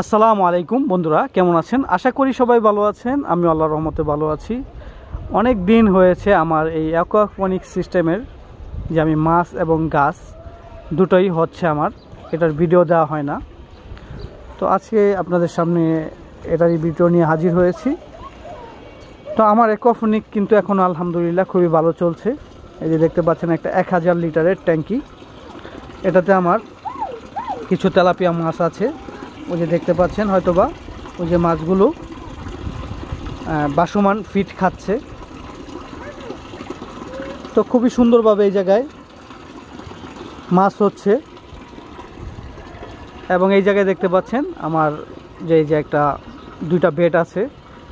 আসসালামু আলাইকুম বন্ধুরা, কেমন আছেন? আশা করি সবাই ভালো আছেন। আমি আল্লাহর রহমতে ভালো আছি। অনেক দিন হয়েছে আমার এই অ্যাকোয়াপনিক সিস্টেমের যে আমি মাছ এবং গাছ দুটোই হচ্ছে আমার এটার ভিডিও দেওয়া হয় না। তো আজকে আপনাদের সামনে এটারই ভিডিও নিয়ে হাজির হয়েছি। তো আমার অ্যাকোয়াপনিক কিন্তু এখন আলহামদুলিল্লাহ খুবই ভালো চলছে। এই যে দেখতে পাচ্ছেন একটা 1000 লিটারের ট্যাঙ্কি। এটাতে আমার কিছু তেলাপিয়া মাছ আছে, ওই যে দেখতে পাচ্ছেন হয়তোবা ওই যে মাছগুলো বাসমান ফিট খাচ্ছে। তো খুবই সুন্দরভাবে এই জায়গায় মাছ হচ্ছে। এবং এই জায়গায় দেখতে পাচ্ছেন আমার যে এই যে একটা দুইটা বেড আছে,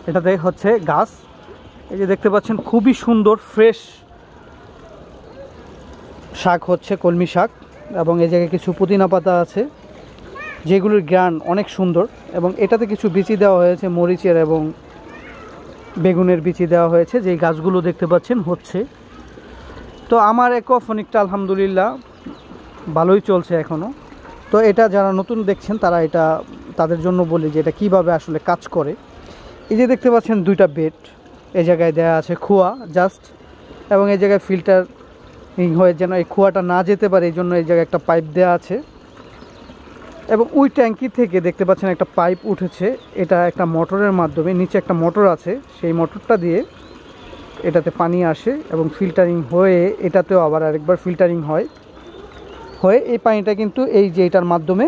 এটাতে হচ্ছে গাছ। এই যে দেখতে পাচ্ছেন খুবই সুন্দর ফ্রেশ শাক হচ্ছে, কলমি শাক। এবং এই জায়গায় কিছু পুদিনা পাতা আছে যেগুলোর ঘ্রাণ অনেক সুন্দর। এবং এটাতে কিছু বিচি দেওয়া হয়েছে, মরিচের এবং বেগুনের বিচি দেওয়া হয়েছে, যেই গাছগুলো দেখতে পাচ্ছেন হচ্ছে। তো আমার অ্যাকোয়াপনিকটা আলহামদুলিল্লাহ ভালোই চলছে এখনও। তো এটা যারা নতুন দেখছেন তারা এটা তাদের জন্য বলি যে এটা কীভাবে আসলে কাজ করে। এই যে দেখতে পাচ্ছেন দুইটা বেড, এই জায়গায় দেওয়া আছে খোয়া জাস্ট, এবং এই জায়গায় ফিল্টার হয়ে যেন এই খোয়াটা না যেতে পারে এই জন্য এই জায়গায় একটা পাইপ দেওয়া আছে। এবং ওই ট্যাঙ্কি থেকে দেখতে পাচ্ছেন একটা পাইপ উঠেছে, এটা একটা মোটরের মাধ্যমে, নিচে একটা মোটর আছে, সেই মোটরটা দিয়ে এটাতে পানি আসে এবং ফিল্টারিং হয়ে এটাতেও আবার আরেকবার ফিল্টারিং হয়ে এই পানিটা কিন্তু এই যে এটার মাধ্যমে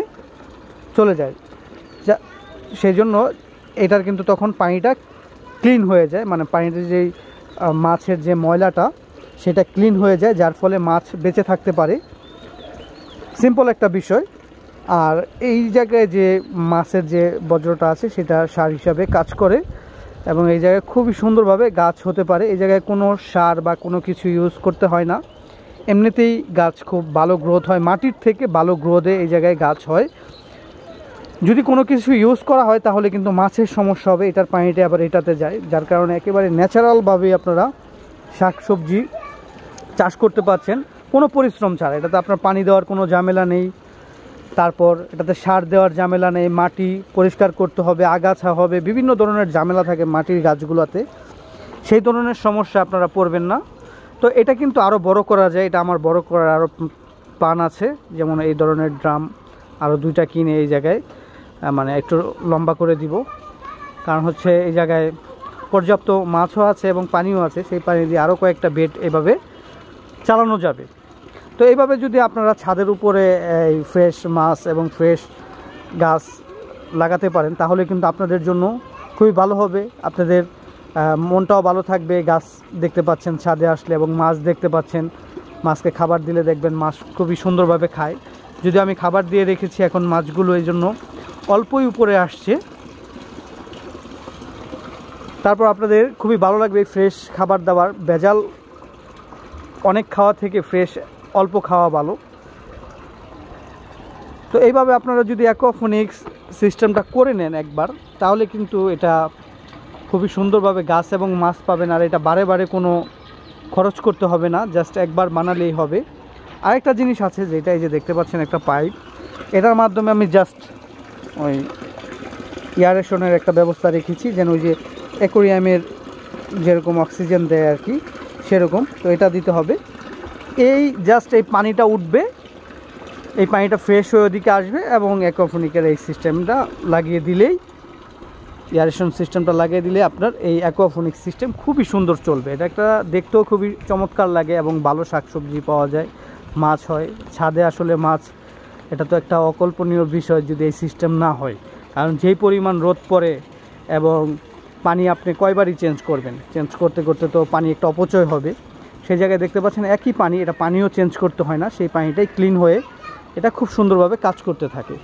চলে যায়, যা সেই জন্য এটার কিন্তু তখন পানিটা ক্লিন হয়ে যায়, মানে পানিতে যেই মাছের যে ময়লাটা সেটা ক্লিন হয়ে যায়, যার ফলে মাছ বেঁচে থাকতে পারে। সিম্পল একটা বিষয়। আর এই জায়গায় যে মাছের যে বজ্রটা আছে সেটা সার হিসাবে কাজ করে এবং এই জায়গায় খুবই সুন্দরভাবে গাছ হতে পারে। এই জায়গায় কোনো সার বা কোনো কিছু ইউজ করতে হয় না, এমনিতেই গাছ খুব ভালো গ্রোথ হয়, মাটির থেকে ভালো গ্রোথে এই জায়গায় গাছ হয়। যদি কোনো কিছু ইউজ করা হয় তাহলে কিন্তু মাছের সমস্যা হবে, এটার পানিটা আবার এটাতে যায়, যার কারণে একেবারে ন্যাচারালভাবেই আপনারা শাকসবজি চাষ করতে পারছেন কোনো পরিশ্রম ছাড়া। এটাতে আপনার পানি দেওয়ার কোনো ঝামেলা নেই, তারপর এটাতে সার দেওয়ার ঝামেলা নেই, মাটি পরিষ্কার করতে হবে, আগাছা হবে, বিভিন্ন ধরনের ঝামেলা থাকে মাটির গাছগুলোতে, সেই ধরনের সমস্যা আপনারা পড়বেন না। তো এটা কিন্তু আরও বড় করা যায়, এটা আমার বড় করার আরও প্ল্যান আছে। যেমন এই ধরনের ড্রাম আরও দুইটা কিনে এই জায়গায় মানে একটু লম্বা করে দিব, কারণ হচ্ছে এই জায়গায় পর্যাপ্ত মাছও আছে এবং পানিও আছে, সেই পানি দিয়ে আরও কয়েকটা বেড এভাবে চালানো যাবে। তো এইভাবে যদি আপনারা ছাদের উপরে এই ফ্রেশ মাছ এবং ফ্রেশ গাছ লাগাতে পারেন তাহলে কিন্তু আপনাদের জন্য খুবই ভালো হবে, আপনাদের মনটাও ভালো থাকবে। গাছ দেখতে পাচ্ছেন ছাদে আসলে এবং মাছ দেখতে পাচ্ছেন, মাছকে খাবার দিলে দেখবেন মাছ খুবই সুন্দরভাবে খায়। যদি আমি খাবার দিয়ে রেখেছি এখন মাছগুলো এই জন্য অল্পই উপরে আসছে, তারপর আপনাদের খুবই ভালো লাগবে ফ্রেশ খাবার দাবার। ভেজাল অনেক খাওয়া থেকে ফ্রেশ অল্প খাওয়া ভালো। তো এইভাবে আপনারা যদি অ্যাকোয়াপনিক্স সিস্টেমটা করে নেন একবার, তাহলে কিন্তু এটা খুবই সুন্দরভাবে গাছ এবং মাছ পাবেন। আর এটা বারে বারে কোনো খরচ করতে হবে না, জাস্ট একবার বানালেই হবে। আরেকটা জিনিস আছে যেটা এই যে দেখতে পাচ্ছেন একটা পাইপ, এটার মাধ্যমে আমি জাস্ট ওই এয়ারেশনের একটা ব্যবস্থা রেখেছি, যেন ওই যে অ্যাকোরিয়ামের যেরকম অক্সিজেন দেয় আর কি সেরকম। তো এটা দিতে হবে, এই জাস্ট এই পানিটা উঠবে, এই পানিটা ফ্রেশ হয়ে ওদিকে আসবে এবং অ্যাকোয়াপনিকের এই সিস্টেমটা লাগিয়ে দিলেই, এয়ারেশন সিস্টেমটা লাগিয়ে দিলে আপনার এই অ্যাকোয়াপনিক সিস্টেম খুবই সুন্দর চলবে। এটা একটা দেখতেও খুবই চমৎকার লাগে এবং ভালো শাকসবজি পাওয়া যায়, মাছ হয় ছাদে। আসলে মাছ এটা তো একটা অকল্পনীয় বিষয় যদি এই সিস্টেম না হয়, কারণ যেই পরিমাণ রোদ পড়ে এবং পানি আপনি কয়বারই চেঞ্জ করবেন, চেঞ্জ করতে করতে তো পানি একটা অপচয় হবে। সেই জায়গায় দেখতে পাচ্ছেন একই পানি, এটা পানিও চেঞ্জ করতে হয় না, সেই পানিটাই ক্লিন হয়ে এটা খুব সুন্দরভাবে কাজ করতে থাকে।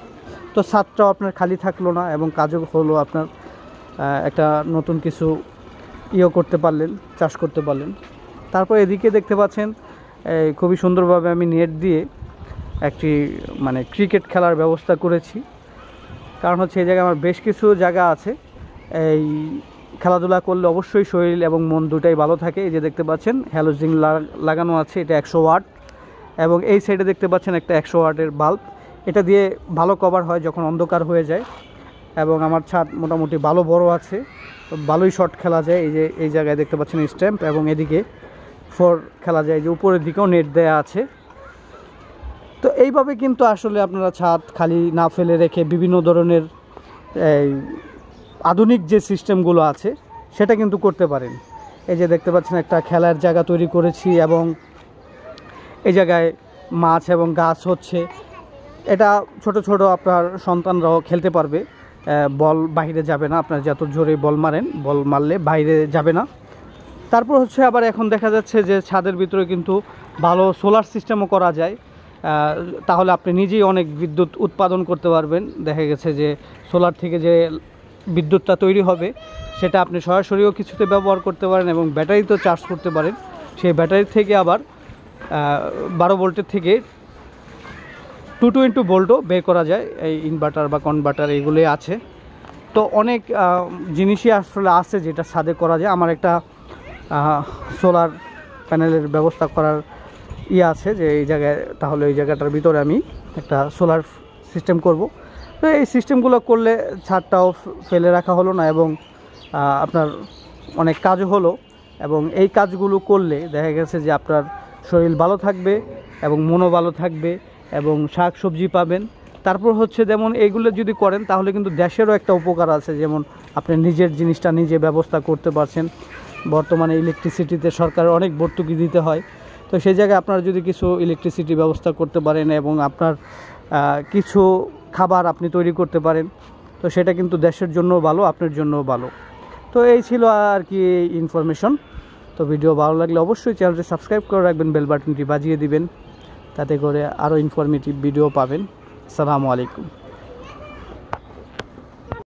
তো ছাদটাও আপনার খালি থাকলো না এবং কাজও হলো, আপনার একটা নতুন কিছু করতে পারলেন, চাষ করতে পারলেন। তারপর এদিকে দেখতে পাচ্ছেন খুবই সুন্দরভাবে আমি নেট দিয়ে একটি মানে ক্রিকেট খেলার ব্যবস্থা করেছি, কারণ হচ্ছে এই জায়গায় আমার বেশ কিছু জায়গা আছে, এই খেলাধুলা করলে অবশ্যই শরীর এবং মন দুটাই ভালো থাকে। এই যে দেখতে পাচ্ছেন হ্যালোজিন লাগানো আছে, এটা 100 ওয়াট, এবং এই সাইডে দেখতে পাচ্ছেন একটা 100 ওয়াটের বাল্ব, এটা দিয়ে ভালো কভার হয় যখন অন্ধকার হয়ে যায়। এবং আমার ছাদ মোটামুটি ভালো বড় আছে, ভালোই শট খেলা যায়। এই যে এই জায়গায় দেখতে পাচ্ছেন স্ট্যাম্প, এবং এদিকে 4 খেলা যায়, যে উপরের দিকেও নেট দেয়া আছে। তো এইভাবে কিন্তু আসলে আপনারা ছাদ খালি না ফেলে রেখে বিভিন্ন ধরনের এই আধুনিক যে সিস্টেমগুলো আছে সেটা কিন্তু করতে পারেন। এই যে দেখতে পাচ্ছেন একটা খেলার জায়গা তৈরি করেছি, এবং এই জায়গায় মাছ এবং গাছ হচ্ছে। এটা ছোট ছোট আপনার সন্তানরাও খেলতে পারবে, বল বাইরে যাবে না, আপনার যত জোরে বল মারেন, বল মারলে বাইরে যাবে না। তারপর হচ্ছে আবার এখন দেখা যাচ্ছে যে ছাদের ভিতরে কিন্তু ভালো সোলার সিস্টেমও করা যায়, তাহলে আপনি নিজেই অনেক বিদ্যুৎ উৎপাদন করতে পারবেন। দেখা গেছে যে সোলার থেকে যে বিদ্যুৎটা তৈরি হবে সেটা আপনি সরাসরিও কিছুতে ব্যবহার করতে পারেন, এবং ব্যাটারিতেও চার্জ করতে পারেন। সেই ব্যাটারি থেকে আবার 12 ভোল্টের থেকে 220 ভোল্টও বের করা যায়। এই ইনভার্টার বা কনভার্টার এগুলোই আছে। তো অনেক জিনিসই আসলে আছে যেটা ছাদে করা যায়। আমার একটা সোলার প্যানেলের ব্যবস্থা করার আছে, যে এই জায়গায়, তাহলে এই জায়গাটার ভিতরে আমি একটা সোলার সিস্টেম করব। তো এই সিস্টেমগুলো করলে ছাদটাও ফেলে রাখা হলো না, এবং আপনার অনেক কাজও হলো। এবং এই কাজগুলো করলে দেখা গেছে যে আপনার শরীর ভালো থাকবে এবং মনও ভালো থাকবে, এবং শাক সবজি পাবেন। তারপর হচ্ছে যেমন এইগুলো যদি করেন তাহলে কিন্তু দেশেরও একটা উপকার আছে, যেমন আপনি নিজের জিনিসটা নিজে ব্যবস্থা করতে পারছেন। বর্তমানে ইলেকট্রিসিটিতে সরকারের অনেক ভর্তুকি দিতে হয়, তো সেই জায়গায় আপনারা যদি কিছু ইলেকট্রিসিটি ব্যবস্থা করতে পারেন এবং আপনার কিছু খাবার আপনি তৈরি করতে পারেন, তো সেটা কিন্তু দেশের জন্য ভালো, আপনার জন্যও ভালো। তো এই ছিল আর কি ইনফরমেশন। তো ভিডিও ভালো লাগলে অবশ্যই চ্যানেলটি সাবস্ক্রাইব করে রাখবেন, বেল বাটনটি বাজিয়ে দিবেন, তাতে করে আরও ইনফরমেটিভ ভিডিও পাবেন। আসসালামু আলাইকুম।